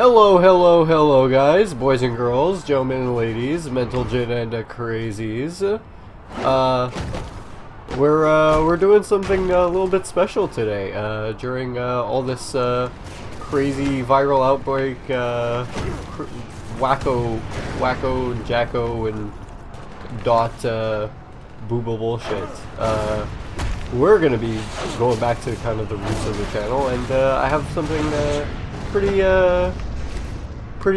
Hello, hello, hello, guys, boys and girls, gentlemen and ladies, mental gin and crazies. We're doing something a little bit special today. During all this crazy viral outbreak, wacko, jacko, and dot booba bullshit. We're gonna be going back to kind of the roots of the channel, and I have something pretty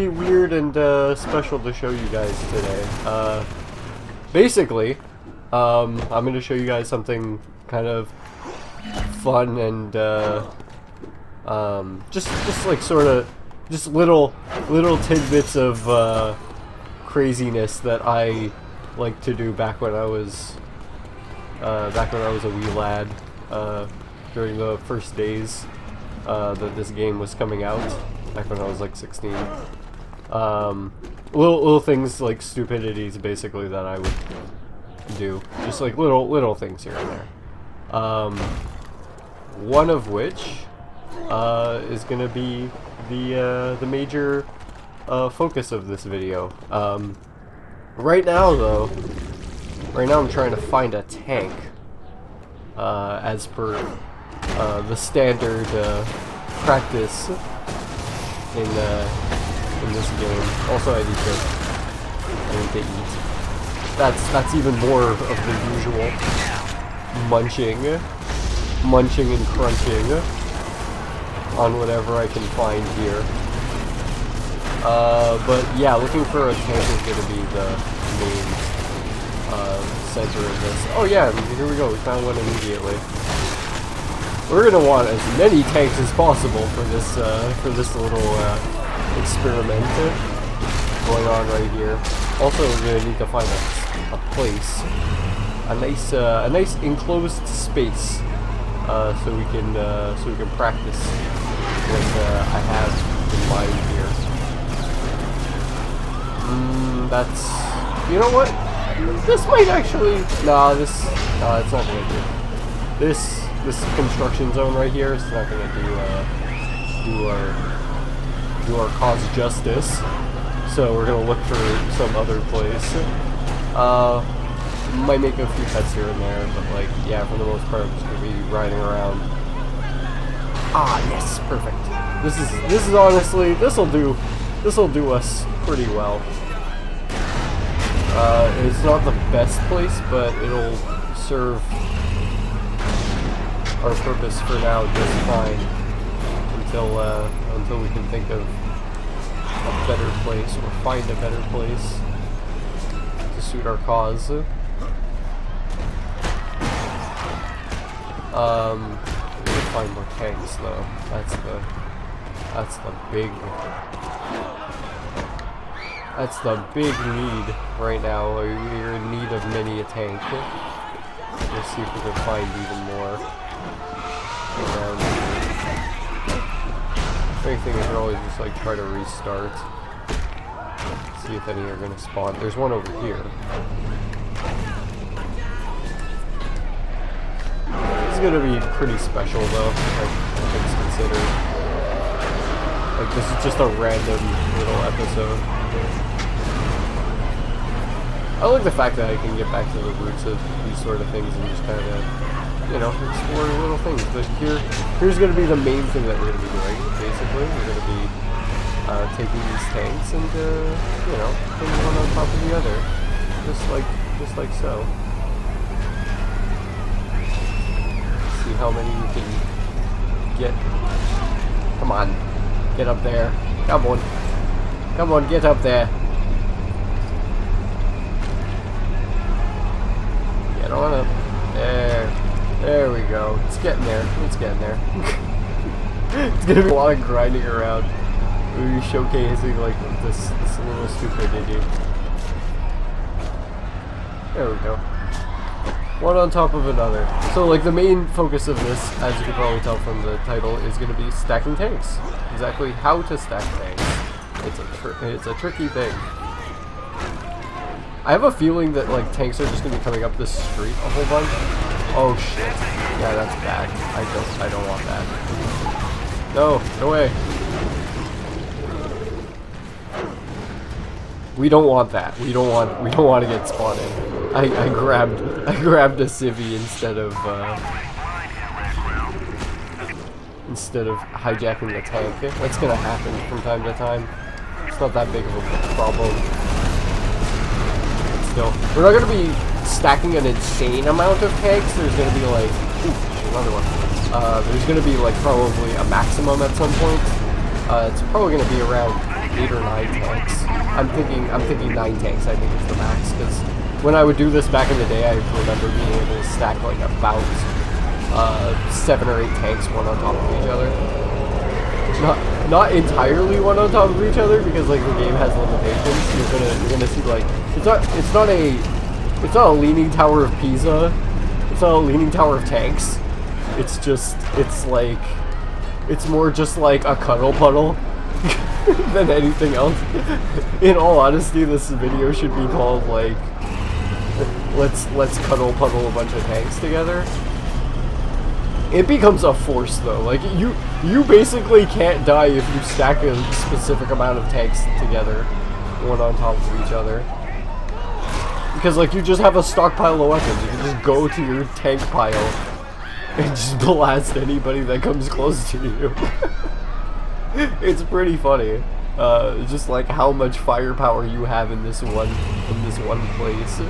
weird and special to show you guys today. Basically, I'm going to show you guys something kind of fun and just like sort of just little tidbits of craziness that I like to do back when I was a wee lad, during the first days that this game was coming out, back when I was like 16. Little things like stupidities basically that I would do, just like little things here and there. One of which is gonna be the major focus of this video. Right now I'm trying to find a tank, as per the standard practice in this game. Also, I need to eat. That's even more of the usual munching and crunching on whatever I can find here. But yeah, looking for a tank is gonna be the main center of this. Oh yeah, here we go. We found one immediately. We're gonna want as many tanks as possible for this little experiment going on right here. Also, we're gonna need to find a place, a nice enclosed space, so we can practice what I have in mind here. That's, you know what? This might actually, it's not gonna do. This construction zone right here is not gonna do our cause justice. So we're gonna look for some other place. Might make a few cuts here and there, but like, yeah, for the most part, I'm just gonna be riding around. Ah, yes, perfect. This is honestly, this'll do us pretty well. It's not the best place, but it'll serve our purpose for now just fine until we can think of a better place or find a better place to suit our cause. We need to find more tanks though. That's the big need right now. We're in need of many a tank. Let's see if we can find even more around here. The main thing is we're always just like try to restart. See if any are gonna spawn. There's one over here. This is gonna be pretty special though, like things considered. Like this is just a random little episode. I like the fact that I can get back to the roots of these sort of things and just kind of, you know, explore little things. But here's going to be the main thing that we're going to be doing, basically. We're going to be taking these tanks and, you know, putting one on top of the other. Just like so. See how many we can get. Come on. Get up there. Come on. Come on, get up there. Get on up. There we go. It's getting there. It's getting there. It's gonna be a lot of grinding around. We're showcasing like this little stupidity. There we go. One on top of another. So like the main focus of this, as you can probably tell from the title, is gonna be stacking tanks. Exactly how to stack tanks. It's a tricky thing. I have a feeling that like tanks are just gonna be coming up this street a whole bunch. Oh shit. Yeah, that's bad. I don't want that. No, no way. We don't want that. We don't want to get spotted. I grabbed a civvy instead of hijacking the tank. That's gonna happen from time to time. It's not that big of a problem. Still, we're not gonna be stacking an insane amount of tanks. There's gonna be like, ooh, another one. There's gonna be like probably a maximum at some point. It's probably gonna be around 8 or 9 tanks. I'm thinking 9 tanks. I think is the max, because when I would do this back in the day, I remember being able to stack like about 7 or 8 tanks one on top of each other. Not entirely one on top of each other, because like the game has limitations. You're gonna see like it's not a leaning tower of Pisa. It's not a leaning tower of tanks. It's more just like a cuddle puddle than anything else. In all honesty, this video should be called like let's cuddle puddle a bunch of tanks together. It becomes a force though. Like you basically can't die if you stack a specific amount of tanks together, one on top of each other. Because like you just have a stockpile of weapons. You can just go to your tank pile and just blast anybody that comes close to you. It's pretty funny. Just like how much firepower you have in this one place.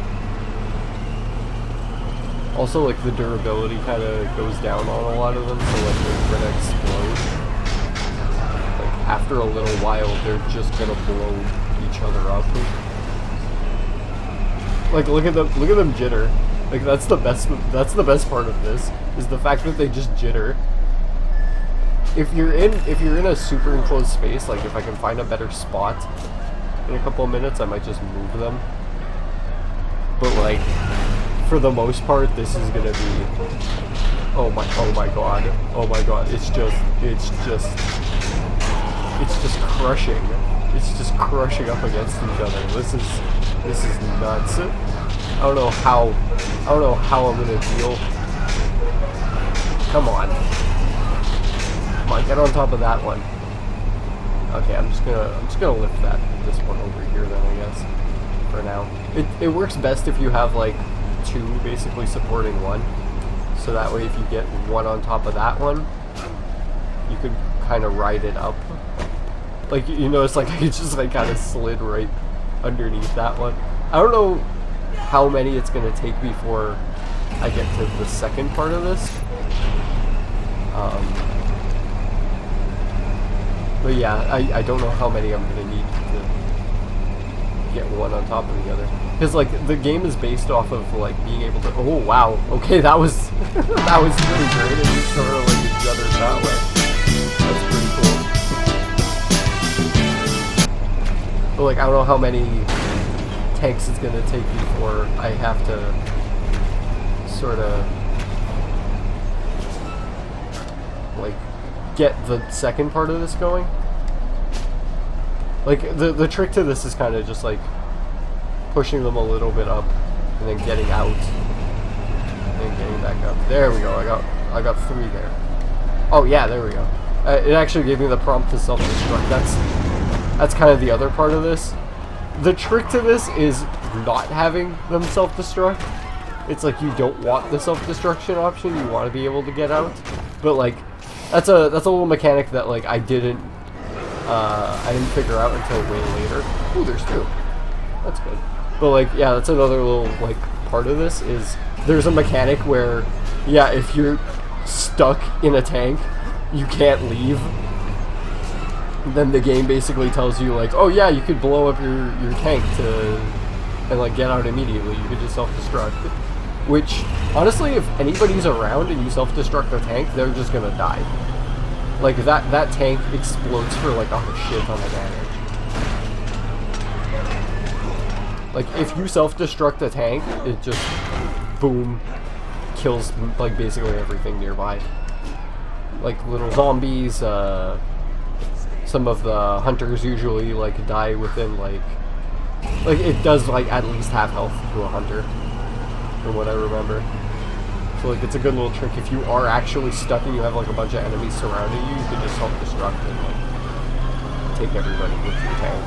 Also, like the durability kind of goes down on a lot of them, so like they're gonna explode. Like after a little while, they're just gonna blow each other up. Like look at them jitter. Like that's the best part of this, is the fact that they just jitter. If you're in a super enclosed space, like if I can find a better spot in a couple of minutes, I might just move them. But like for the most part, this is gonna be oh my god, it's just crushing. It's just crushing up against each other. This is nuts. I don't know how I'm gonna deal. Come on, get on top of that one. Okay, I'm just gonna lift this one over here then, I guess. For now, it works best if you have like 2 basically supporting one, so that way if you get one on top of that one, you could kind of ride it up. Like you notice, like I just like kind of slid right underneath that one. I don't know how many it's gonna take before I get to the second part of this. But yeah, I don't know how many I'm gonna need to get one on top of the other. Because like the game is based off of like being able to. Oh wow, okay, that was that was really great. And you sort of like each other that way. That's pretty cool. But like I don't know how many tanks it's gonna take before I have to sort of like get the second part of this going. Like the trick to this is kind of just like pushing them a little bit up and then getting out and then getting back up. There we go. I got 3 there. Oh yeah, there we go. It actually gave me the prompt to self-destruct. That's kind of the other part of this. The trick to this is not having them self-destruct. It's like you don't want the self-destruction option. You want to be able to get out. But like that's a little mechanic that like I didn't figure out until way later. Ooh, there's 2. That's good. But like yeah, that's another little like part of this is there's a mechanic where yeah, if you're stuck in a tank, you can't leave. Then the game basically tells you like, oh yeah, you could blow up your tank and like get out immediately. You could just self-destruct. Which honestly, if anybody's around and you self-destruct the tank, they're just gonna die. Like that tank explodes for like a shit ton of damage. Like if you self-destruct a tank, it just boom kills like basically everything nearby. Like little zombies, some of the hunters usually like die within like it does like at least half health to a hunter, from what I remember. So like it's a good little trick if you are actually stuck and you have like a bunch of enemies surrounding you. You can just self-destruct and like take everybody with your tank.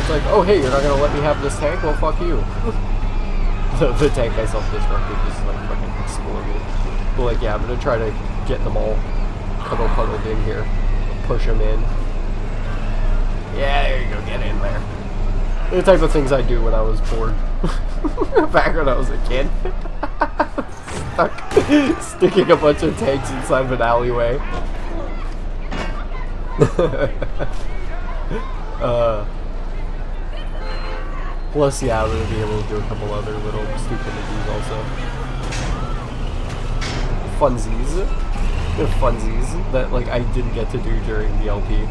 It's like, oh hey, you're not gonna let me have this tank? Well, fuck you. the tank I self-destructed just like fucking exploded. But like, yeah, I'm gonna try to get them all puddled in here, push them in. Yeah, there you go, get in there. The type of things I do when I was bored. Back when I was a kid. Stuck sticking a bunch of tanks inside of an alleyway. Plus, yeah, I'm gonna be able to do a couple other little stupidities also. Funsies that like I didn't get to do during the LP.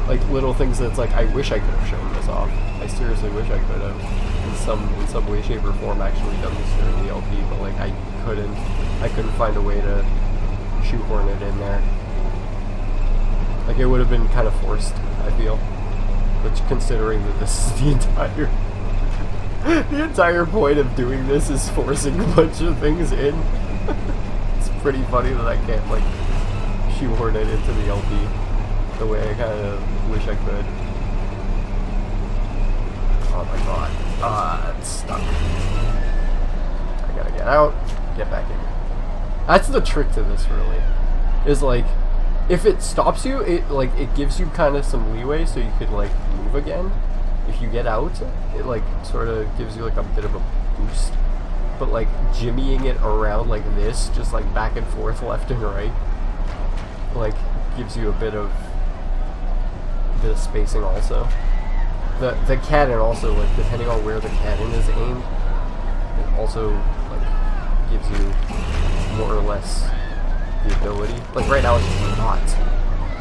Like little things that's like I wish I could have shown this off. I seriously wish I could have in some way, shape, or form actually done this during the LP, but like I couldn't find a way to shoehorn it in there. Like it would have been kind of forced, I feel. Which, considering that this is the entire point of doing this is forcing a bunch of things in. It's pretty funny that I can't like shoehorn it into the LP the way I kind of wish I could. Oh my god. Ah, it's stuck. I gotta get out, get back in. That's the trick to this, really. Is like, if it stops you, it gives you kind of some leeway so you could like move again. If you get out, it like sort of gives you like a bit of a boost. But like jimmying it around like this, just like back and forth, left and right, like gives you a bit of spacing also. The cannon also, like depending on where the cannon is aimed, it also like gives you more or less the ability. Like right now it's just not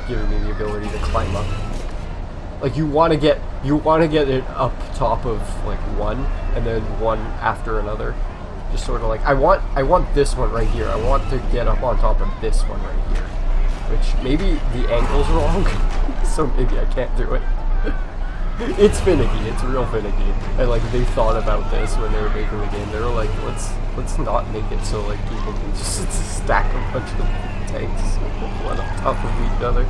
giving me the ability to climb up. Like you want to get it up top of like one and then one after another. Just sort of like I want this one right here. I want to get up on top of this one right here. Which maybe the angle's wrong, so maybe I can't do it. It's finicky. It's real finicky. And like they thought about this when they were making the game. They were like, let's not make it so like people can just stack a bunch of tanks one on top of each other,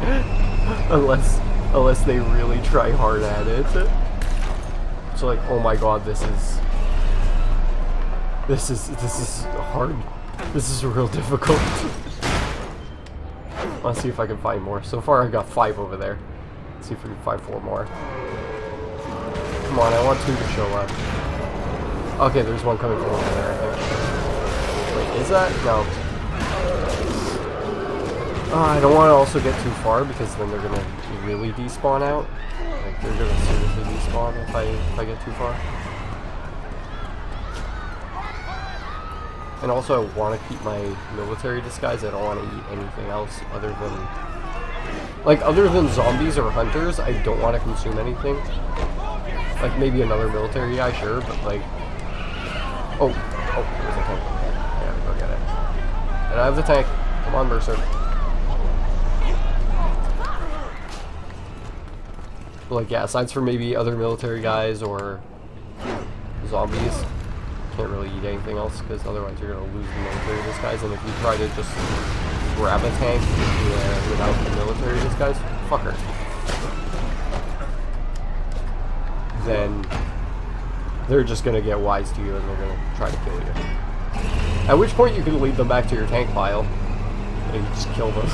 unless they really try hard at it. So like, oh my god, this is hard. This is real difficult. Let's see if I can find more. So far I got 5 over there. Let's see if we can find 4 more. Come on, I want 2 to show up. Okay, there's one coming from over there, I think. Wait, is that? No. I don't want to also get too far because then they're gonna really despawn out. Like they're gonna seriously despawn if I get too far. And also I want to keep my military disguise. I don't want to eat anything else other than zombies or hunters. I don't want to consume anything. Like maybe another military guy, sure, but like oh, there's a tank. Yeah, go get it. And I have the tank. Come on, Mercer. But like yeah, aside from maybe other military guys or zombies, can't really eat anything else because otherwise you're gonna lose the military disguise. And if you try to just grab a tank without the military disguise, fucker, then they're just gonna get wise to you and they're gonna try to kill you. At which point you can lead them back to your tank pile and you just kill them.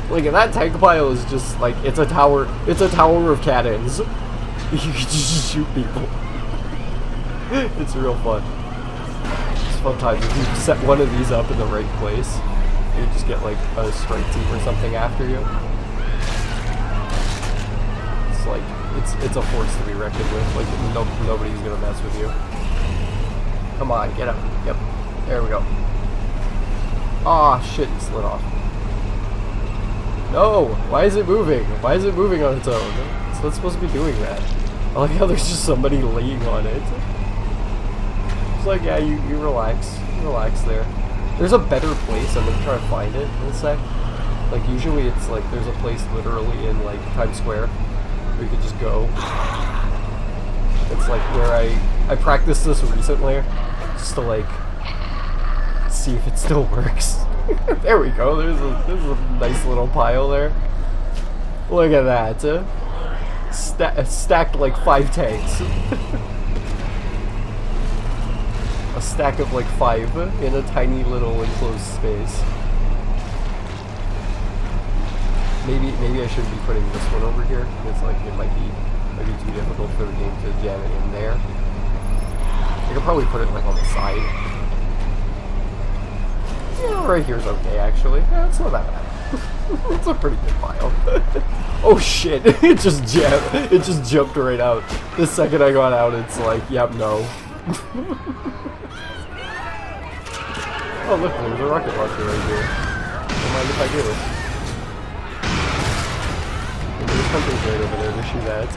Like that tank pile is just like it's a tower of cannons. You can just shoot people. It's real fun. It's fun times. If you set one of these up in the right place, you just get like a strike team or something after you. It's like it's a force to be reckoned with. Like nobody's gonna mess with you. Come on, get up. Yep. There we go. Ah, shit, it slid off. No! Why is it moving? Why is it moving on its own? It's not supposed to be doing that. I like how there's just somebody laying on it. It's like, yeah, you relax. Relax there. There's a better place. I'm gonna try to find it in a sec. Like, usually it's like, there's a place literally in, like, Times Square where you could just go. It's like where I practiced this recently just to, like, see if it still works. There we go. There's a nice little pile there. Look at that. stacked like 5 tanks. A stack of like 5 in a tiny little enclosed space. Maybe I shouldn't be putting this one over here. It's like it might be too difficult for the game to jam it in there. I could probably put it like on the side. Yeah, right here's okay actually. Yeah, it's not that bad. It's a pretty good pile. Oh shit! It just jumped right out. The second I got out, it's like, yep, no. Oh look, there's a rocket launcher right here. Don't mind if I do. And there's something right over there to shoot at.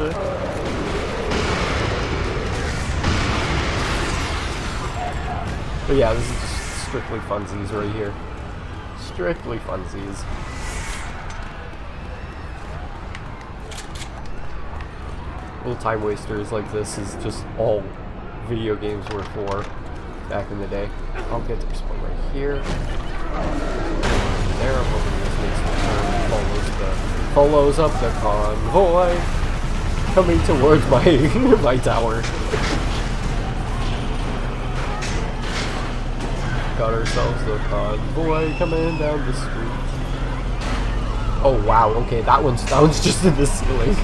But yeah, this is just strictly funsies right here. Strictly funsies. Little time wasters like this is just all video games were for back in the day. I'll get this one right here. There, I'm hoping this makes the turn, follows up the convoy coming towards my my tower. Got ourselves the convoy coming down the street. Oh wow, okay, that one's just in the ceiling.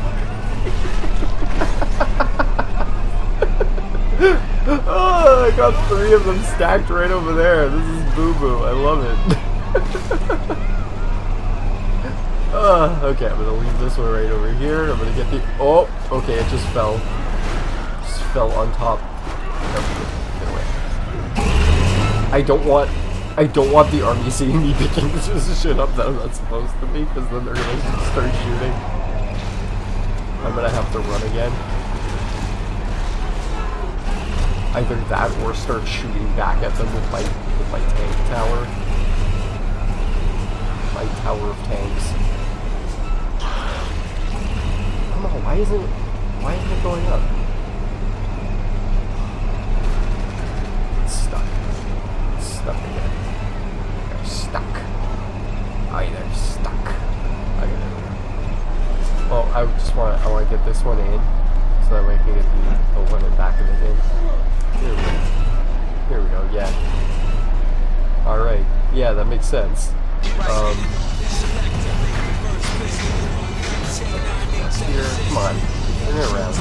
Oh, I got 3 of them stacked right over there. This is boo-boo. I love it. Okay, I'm gonna leave this one right over here. I'm gonna get the... Oh, okay, it just fell. Just fell on top. Get away. I don't want the army seeing me picking this shit up that I'm not supposed to be, because then they're gonna start shooting. I'm gonna have to run again. Either that or start shooting back at them with my tank tower. My tower of tanks. Come on, why isn't it going up? It's stuck. It's stuck again. They're stuck. Oh, they're stuck. Okay, there we go. Well, I want to get this one in, so that way I can get the one in back of it in. Here we go, yeah. Alright, yeah, that makes sense. Here, come on, turn it around.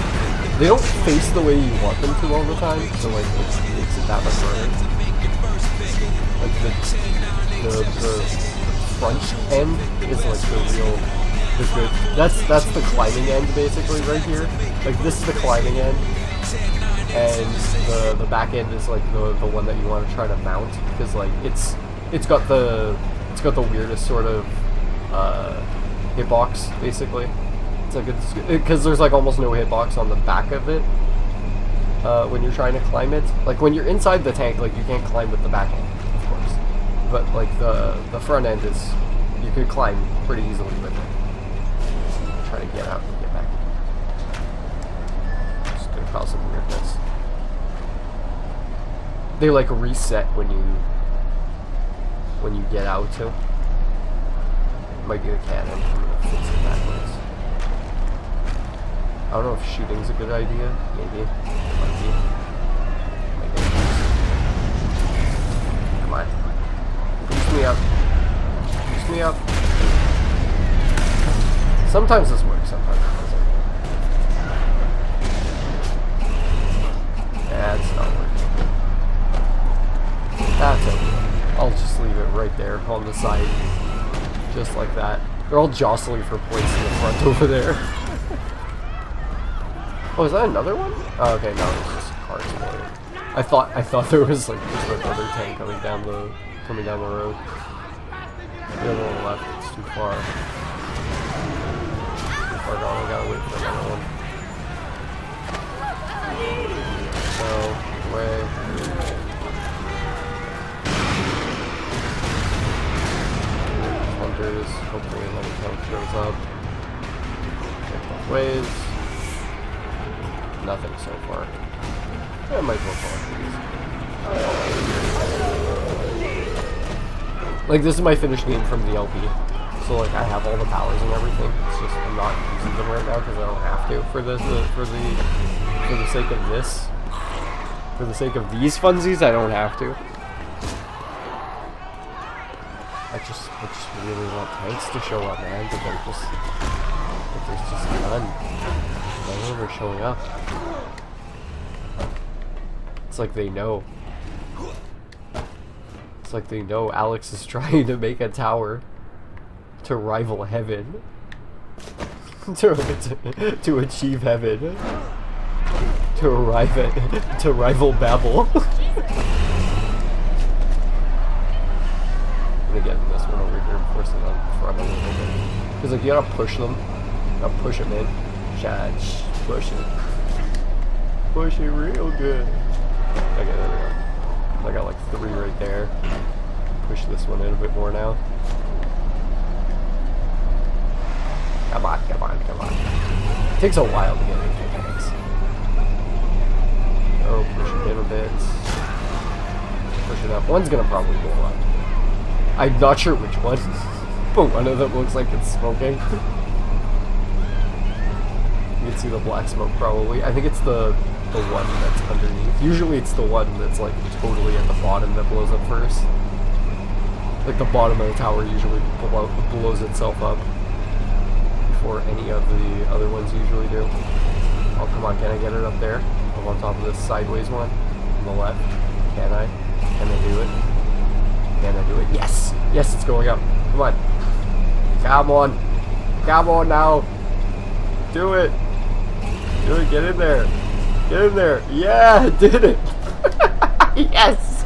They don't face the way you want them to all the time, so like, it makes it that much harder. Like, the front end is like the good. That's the climbing end, basically, right here. Like, this is the climbing end. And the back end is like the one that you want to try to mount, because like it's got the weirdest sort of hitbox, basically. It's like because there's like almost no hitbox on the back of it when you're trying to climb it. Like when you're inside the tank, like you can't climb with the back end, of course. But like the front end is, you could climb pretty easily with it. Try to get out and get back. Just gonna cause some weirdness. They like reset when you get out too. Might be the cannon. I'm gonna fix it backwards. I don't know if shooting's a good idea. Maybe. Might be. Come on. Boost me up. Boost me up. Sometimes this works, sometimes it doesn't. That's not working. That's okay. I'll just leave it right there on the side. Just like that. They're all jostling for points in the front over there. Oh, is that another one? Oh, okay, no, it's just cars exploding. I thought there was like just another tank coming down the road. The other one left, it's too far. Too far gone, I gotta wait for another one. So, way. Hunters, hopefully another tank shows up. Check both ways. Nothing so far. I might as well call it these. Like, this is my finished game from the LP. So like I have all the powers and everything. It's just I'm not using them right now because I don't have to for the sake of this. For the sake of these funsies, I don't have to. I just really want tanks to show up, man, but they're just none. None of them are showing up. It's like they know. It's like they know Alex is trying to make a tower to rival heaven. to achieve heaven. To rival Babel. I'm gonna get in this one over here and force it on front a little bit. Because like you gotta push them. You gotta push them in. Push it. Push it real good. Okay, there we go. I got like 3 right there. Push this one in a bit more now. Come on, come on, come on. It takes a while to get into tanks. Oh, push it in a bit. Push it up. One's gonna probably go up. I'm not sure which one, but one of them looks like it's smoking. You can see the black smoke probably. I think it's the one that's underneath. Usually it's the one that's like totally at the bottom that blows up first. Like the bottom of the tower usually blows itself up before any of the other ones usually do. Oh, come on, can I get it up there? Up on top of this sideways one on the left. Can I? Can I do it? Can I do it? Yes! Yes, it's going up. Come on. Come on. Come on now. Do it. Do it. Get in there. Get in there. Yeah, I did it. Yes.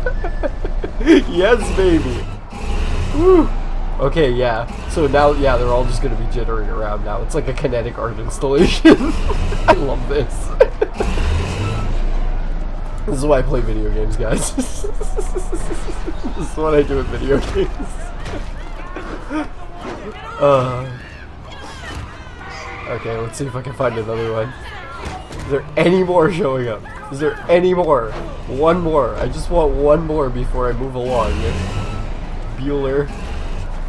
Yes, baby. Woo. Okay, yeah. So now, yeah, they're all just going to be jittering around now. It's like a kinetic art installation. I love this. This is why I play video games, guys. This is what I do with video games. Okay, let's see if I can find another one. Is there any more showing up? Is there any more? One more. I just want one more before I move along. Bueller.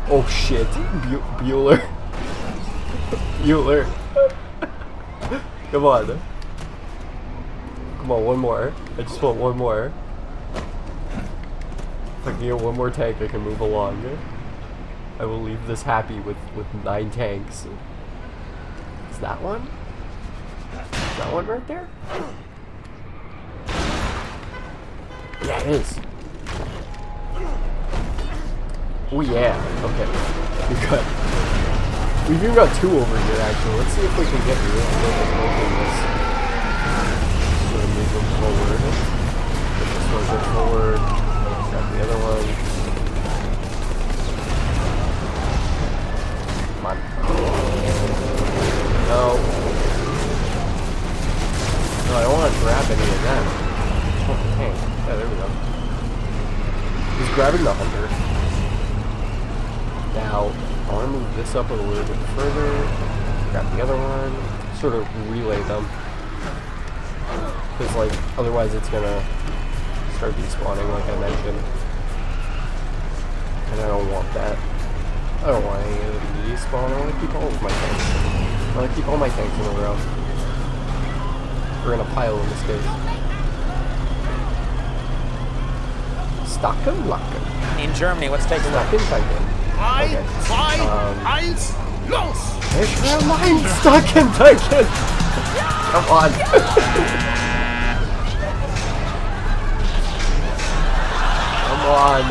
Oh shit. Bueller. Bueller. Come on. Come on, one more. I just want one more. If I can get one more tank, I can move along. I will leave this happy with 9 tanks. Is that one? Is that one right there? Yeah, it is. Oh yeah. Okay. We've even got 2 over here actually. Let's see if we can get rid of this. Sort of move them forward. Put this one go forward. Grab the other one. Come on. No. No, I don't want to grab any of them. I just want the tank. Yeah, there we go. He's grabbing the hunter. Now, I want to move this up a little bit further. Grab the other one. Sort of relay them. Because, like, otherwise it's gonna start despawning, like I mentioned. And I don't want that. I don't want any of them to despawn. I want to keep all of my tanks. I want to keep all my tanks in a row. Or in a pile in this case. Stocken Locken. In Germany, what's taking that? Stocken. Okay. Los! There's no line! Stocken. Come on. Come on.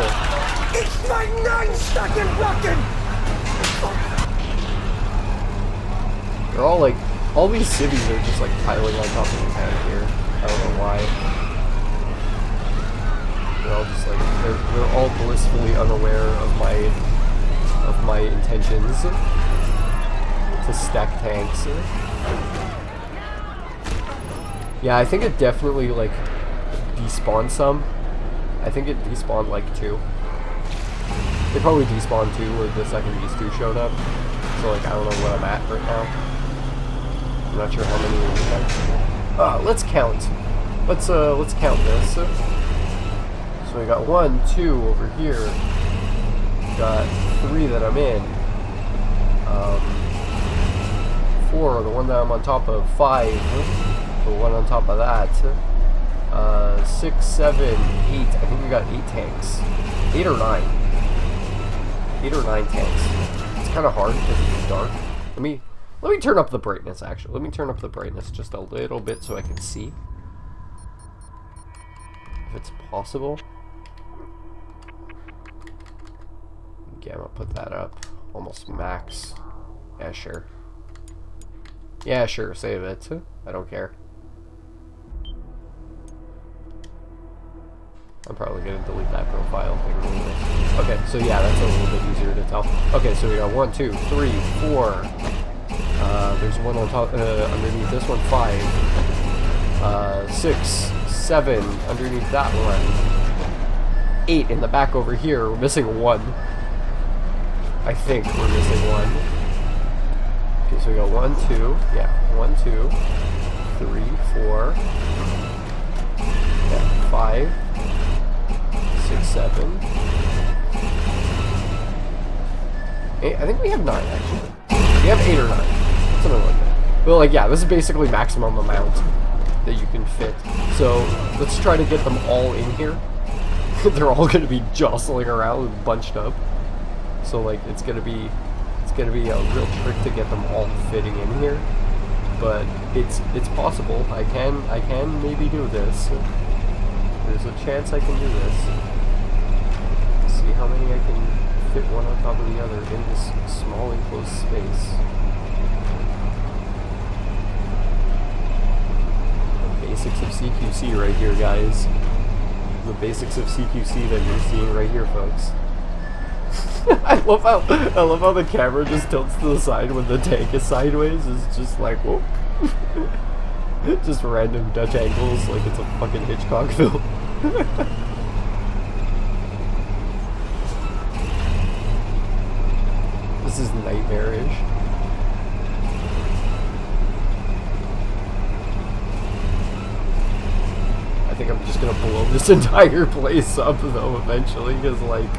It's my 9 Stocken Locken! They're all like, all these cities are just like piling on top of the tank here. I don't know why. They're all just like, they're all blissfully unaware of my intentions to stack tanks. Yeah, I think it definitely like despawned some. I think it despawned like 2. They probably despawned 2 the second these 2 showed up. So like I don't know what I'm at right now. I'm not sure how many we have. Let's count. Let's count this. So we got 1, 2 over here. We got 3 that I'm in. 4, the one that I'm on top of. 5, the one on top of that. 6, 7, 8. I think we got 8 tanks. 8 or 9. 8 or 9 tanks. It's kind of hard because it's dark. Let me turn up the brightness, actually. Let me turn up the brightness just a little bit so I can see. If it's possible. Okay, I'm gonna put that up. Almost max. Yeah, sure. Yeah, sure, save it. I don't care. I'm probably gonna delete that profile thing anyway. Okay, so yeah, that's a little bit easier to tell. Okay, so we got 1, 2, 3, 4. There's one on top, underneath this one, 5. 6, 7, underneath that one. 8 in the back over here. We're missing 1. I think we're missing 1. Okay, so we got 1, 2. Yeah, 1, 2, 3, 4. Yeah, 5. 6, 7. 8. I think we have 9 actually. We have 8 or 9. Something like that. But like, yeah, this is basically maximum amount that you can fit. So let's try to get them all in here. They're all gonna be jostling around and bunched up. So like it's gonna be a real trick to get them all fitting in here. But it's possible. I can maybe do this. There's a chance I can do this. See how many I can fit one on top of the other in this small enclosed space. The basics of CQC right here, guys. The basics of CQC that you're seeing right here, folks. I love how the camera just tilts to the side when the tank is sideways. It's just like, whoop. Just random Dutch angles like it's a fucking Hitchcock film. This is nightmarish. I think I'm just gonna blow this entire place up though eventually, because like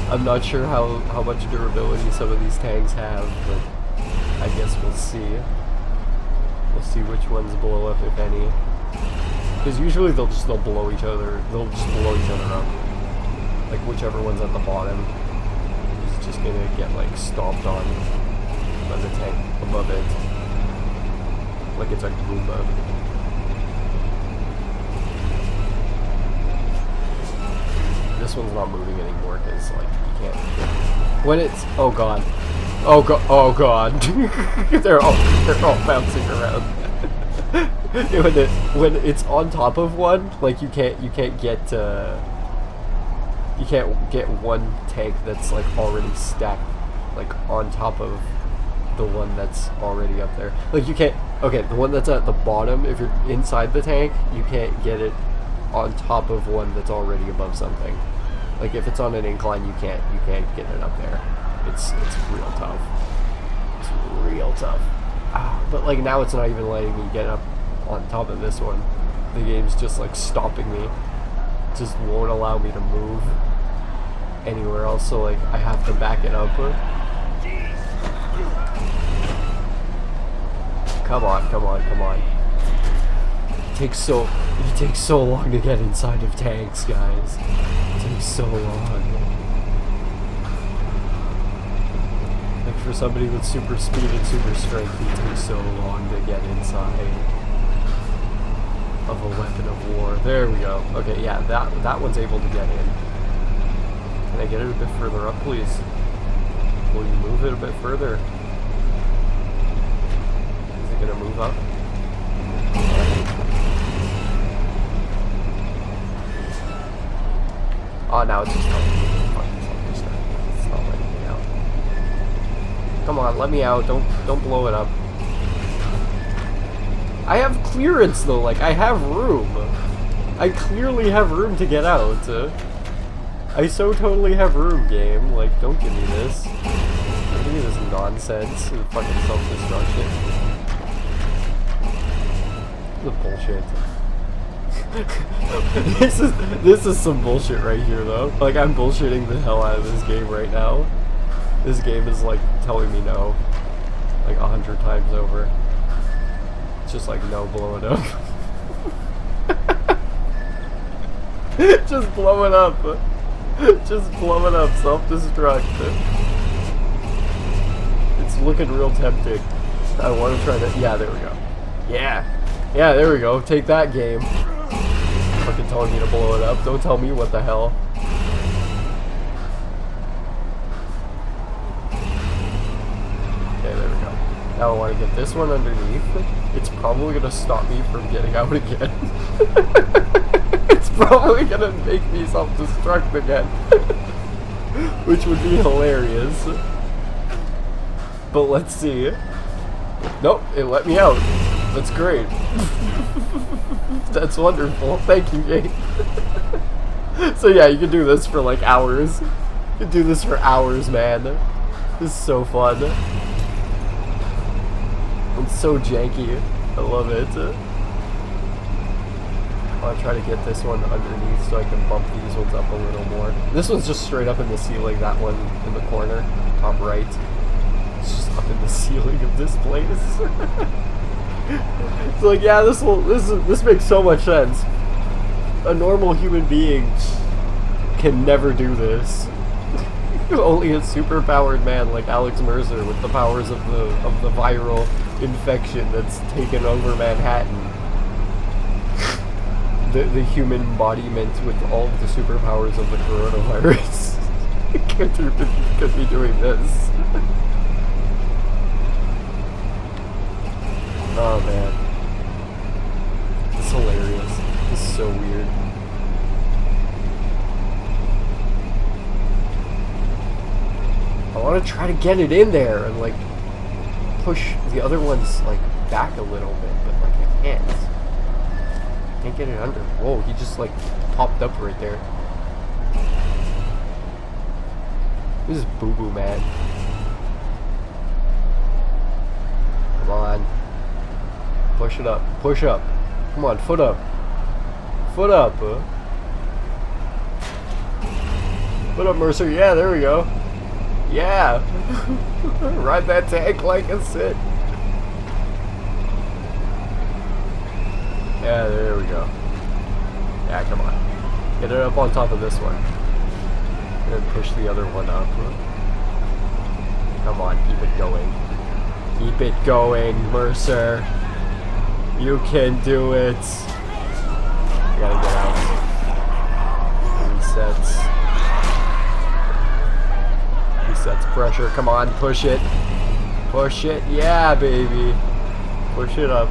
I'm not sure how much durability some of these tanks have, but I guess we'll see. We'll see which ones blow up, if any. Because usually they'll blow each other. They'll just blow each other up. Like whichever one's at the bottom is just gonna get like stomped on by the tank above it, like it's a Goomba. This one's not moving anymore because like you can't. When it's oh god. they're all bouncing around. when it's on top of one, like you can't get one tank that's like already stacked like on top of the one that's already up there. Like you can't. Okay, the one that's at the bottom, if you're inside the tank, you can't get it on top of one that's already above something. Like if it's on an incline, you can't get it up there. It's real tough. It's real tough. But like now it's not even letting me get up on top of this one. The game's just like stopping me. It just won't allow me to move anywhere else. So like I have to back it up. Come on. It takes so long to get inside of tanks, guys. It takes so long. Like for somebody with super speed and super strength, it takes so long to get inside of a weapon of war. There we go. Okay, yeah, that one's able to get in. Can I get it a bit further up, please? Will you move it a bit further? Is it gonna move up? Oh, now it's just telling me it's not letting me out. Come on, let me out. Don't blow it up. I have clearance though, like I have room. I clearly have room to get out. I so totally have room, game. Like, don't give me this. Don't give me this nonsense. Fucking self-destruction. The bullshit. This is some bullshit right here though. Like I'm bullshitting the hell out of this game right now. This game is like telling me no, like 100 times over. It's just like no, blow it up. Just blow it up. Just blow it up. Self-destruct. It's looking real tempting. I want to try to. Yeah, there we go. Yeah, yeah, there we go. Take that, game. Fucking telling me to blow it up. Don't tell me what the hell. Now I want to get this one underneath. It's probably going to stop me from getting out again. It's probably going to make me self-destruct again. Which would be hilarious. But let's see. Nope, it let me out. That's great. That's wonderful. Thank you, game. So yeah, you can do this for like hours. You can do this for hours, man. This is so fun. It's so janky. I love it. I want to try to get this one underneath so I can bump these ones up a little more. This one's just straight up in the ceiling, that one in the corner, top right. It's just up in the ceiling of this place. It's like, yeah, this makes so much sense. A normal human being can never do this. Only a super-powered man like Alex Mercer with the powers of the viral infection that's taken over Manhattan. The human embodiment with all of the superpowers of the coronavirus could be doing this. Oh man, it's hilarious. This is so weird. I want to try to get it in there and like push the other ones like back a little bit, but like I can't get it under. Whoa, he just like popped up right there. This is boo-boo, man. Come on. Push it up. Push up. Come on, foot up. Foot up. Foot up, Mercer. Yeah, there we go. Yeah! Ride that tank like a sit. Yeah, there we go. Yeah, come on. Get it up on top of this one. And push the other one up. Come on, keep it going. Keep it going, Mercer. You can do it. I gotta get out. Resets. Resets pressure. Come on, push it. Push it. Yeah, baby. Push it up.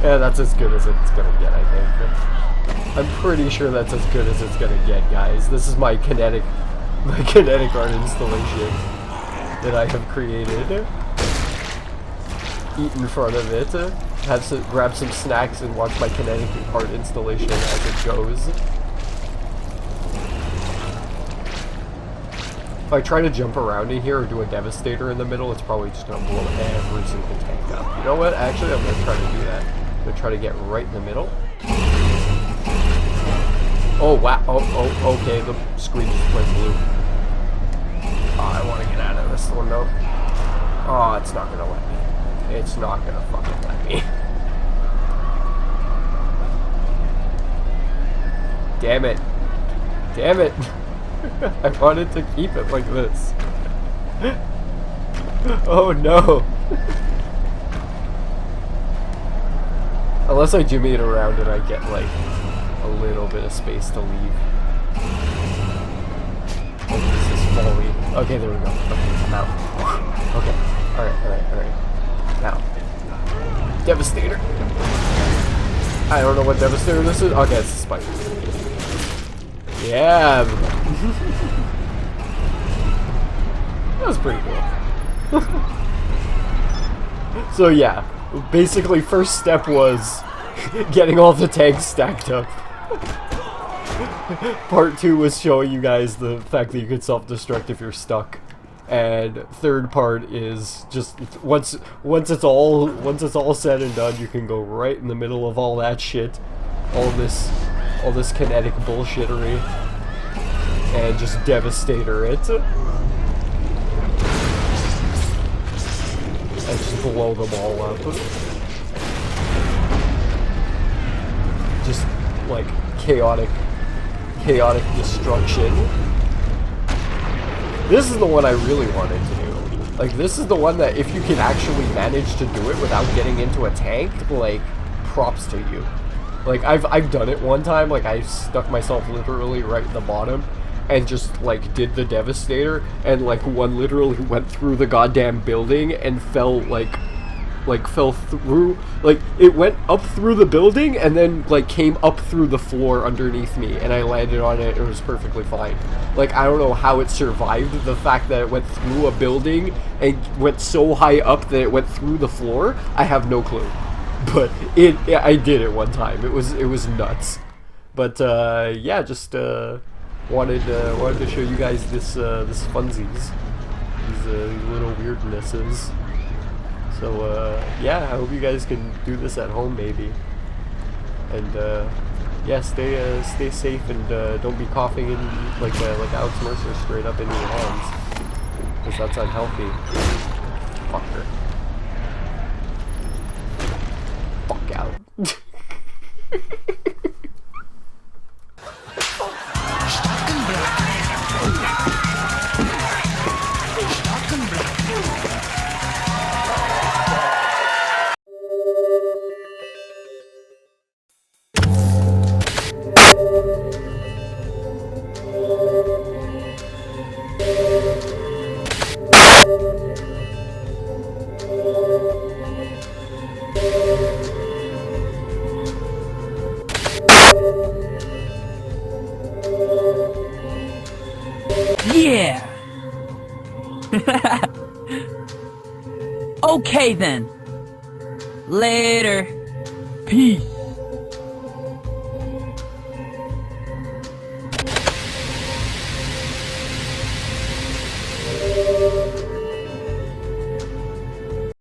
Yeah, that's as good as it's gonna get, I think. I'm pretty sure that's as good as it's gonna get, guys. This is my kinetic art installation that I have created. Eat in front of it. Grab some snacks and watch my kinetic art installation as it goes. If I try to jump around in here or do a Devastator in the middle, it's probably just going to blow every single tank up. You know what? Actually, I'm going to try to do that. I'm going to try to get right in the middle. Oh, wow. Oh, okay. The screen just went blue. Oh, I want to get out of this one, though. Oh, it's not going to let me. It's not going to fucking let me. Damn it. Damn it. I wanted to keep it like this. Oh no. Unless I jimmy it around and I get like a little bit of space to leave. Oh, this is falling. Okay, there we go. Okay, I'm out. Okay. Alright. Now. Devastator. I don't know what Devastator this is. Okay, it's a spike. Yeah. That was pretty cool. So yeah, basically first step was getting all the tanks stacked up. Part 2 was showing you guys the fact that you could self-destruct if you're stuck. And third part is just once it's all said and done, you can go right in the middle of all that shit, all this kinetic bullshittery, and just Devastator it. and just blow them all up. Just like chaotic destruction. This is the one I really wanted to do. Like, this is the one that if you can actually manage to do it without getting into a tank, like, props to you. Like, I've done it one time. Like, I stuck myself literally right at the bottom and just like did the Devastator, and like one literally went through the goddamn building and fell fell through, like it went up through the building and then like came up through the floor underneath me, and I landed on it. It was perfectly fine. Like, I don't know how it survived the fact that it went through a building and went so high up that it went through the floor. I have no clue, but I did it one time. It was nuts. But yeah, just wanted to show you guys this funsies, these little weirdnesses. So yeah, I hope you guys can do this at home maybe. And yeah, stay safe, and don't be coughing in like Alex Mercer straight up into your hands, because that's unhealthy. Fucker. Fuck out. Yeah! Okay then. Later. Peace.